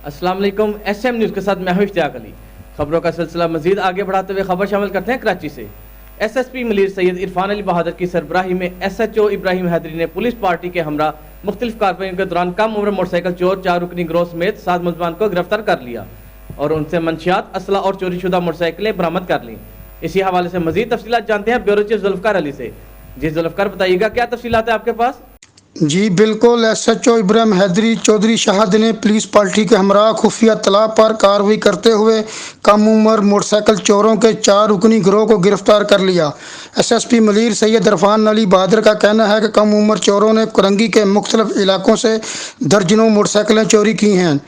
अस्सलाम वालेकुम। SM news के साथ मैं हूं इश्तियाक अली। खबरों का सिलसिला मजीद आगे बढ़ाते हुए खबर शामिल करते हैं कराची से। SSP मलिर सैयद इरफान अली बहादुर की सरबराही में SHO इब्राहिम हैदरी ने पुलिस पार्टी के हमरा मुख्तलिफ कार्रवाइयों के दौरान कम उम्र मोटरसाइकिल चोर 4 रुकनी गिरोह समेत 7 मुलजमान को गिरफ्तार कर लिया और उनसे मंशियात, असला और चोरी शुदा मोटरसाइकिलें बरामद कर ली। इसी हवाले से मजीद तफसीलात जानते हैं ब्यूरो चीफ जुल्फकार अली से। जी जुल्फकार, बताइएगा क्या तफसीलात है आपके पास? जी बिल्कुल। SHO इब्राहिम हैदरी चौधरी शाहद ने पुलिस पार्टी के हमरा खुफिया तला पर कार्रवाई करते हुए कम उम्र मोटरसाइकिल चोरों के 4 रुकनी गिरोह को गिरफ्तार कर लिया। SSP मलिर सैयद इरफान अली बहादुर का कहना है कि कम उम्र चोरों ने करंगी के मुख्तलिफ इलाकों से दर्जनों मोटरसाइकिलें चोरी की हैं।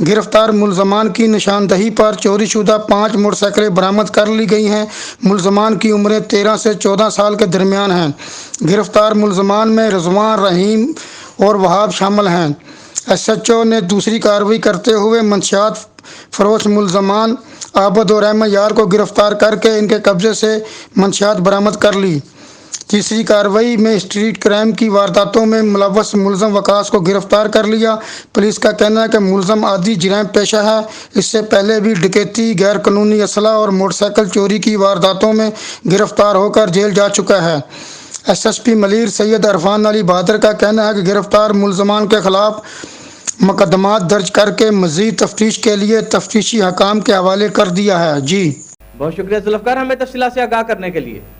गिरफ्तार मुलजमान की निशानदही पर चोरी शुदा 5 मोटरसाइकिलें बरामद कर ली गई हैं। मुलजमान की उम्रें 13 से 14 साल के दरमियान हैं। गिरफ्तार मुलजमान में रिजवान, रहीम और वहाब शामिल हैं। SHO ने दूसरी कार्रवाई करते हुए मंशियात फरोश मुलजमान आबद और अहमद यार को गिरफ्तार करके इनके कब्जे से मंशियात बरामद कर ली। तीसरी कार्रवाई में स्ट्रीट क्राइम की वारदातों में मुलव्वस मुलजम वकास को गिरफ्तार कर लिया। पुलिस का कहना है कि मुलजम आदि जराइम पेशा है। इससे पहले भी डकैती, गैर कानूनी असला और मोटरसाइकिल चोरी की वारदातों में गिरफ्तार होकर जेल जा चुका है। SSP मलिर सैयद इरफान अली बहादुर का कहना है कि गिरफ्तार मुलजमान के खिलाफ मुकदमात दर्ज करके मजीद तफ्तीश के लिए तफ्तीशी हकाम के हवाले कर दिया है। जी बहुत शुक्रिया जुल्फकार, हमें तफसीलात से आगाह करने के लिए।